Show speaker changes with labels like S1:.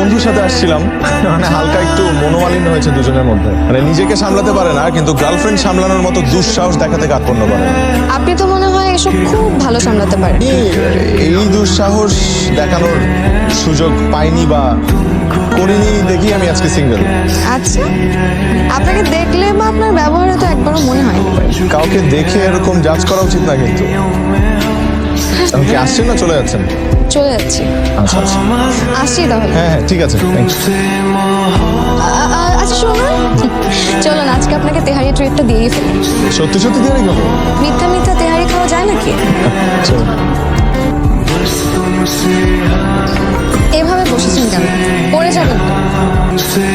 S1: বন্ধুর সাথে আসছিলাম, মানে হালকা একটু মনোমালিন্য হয়েছে দুজনের মধ্যে। মানে নিজেকে সামলাতে পারে না, কিন্তু গার্লফ্রেন্ড সামলানোর মতো দুঃসাহস দেখাতে কার্পণ্য করে।
S2: আপনি তো মনে হয় এসব খুব ভালো সামলাতে পারেন।
S1: এই দুঃসাহস দেখানোর সুযোগ পাইনি বা করিনি দেখি আমি আজকে সিঙ্গেল।
S2: আচ্ছা, আপনাকে দেখলে বা আপনার ব্যবহারে তো একবারও মনে হয় না।
S1: কাউকে দেখে এরকম জাজ করা উচিত না কিন্তু। আপনি কি আসছেন না চলে যাচ্ছেন?
S2: চলে যাচ্ছি।
S1: আচ্ছা আচ্ছা,
S2: আসছি তাহলে।
S1: হ্যাঁ হ্যাঁ ঠিক আছে, থ্যাংক ইউ।
S2: আচ্ছা শুনুন, চলুন আজকে আপনাকে তেহারি ট্রিটটা দিয়েই ফেলি।
S1: সত্যি সত্যি দিয়ে গেল?
S2: মিথ্যা মিথ্যা তেহারি খাওয়া যায় নাকি? এভাবে বসেছেন কেন? পড়ে যাবেন তো।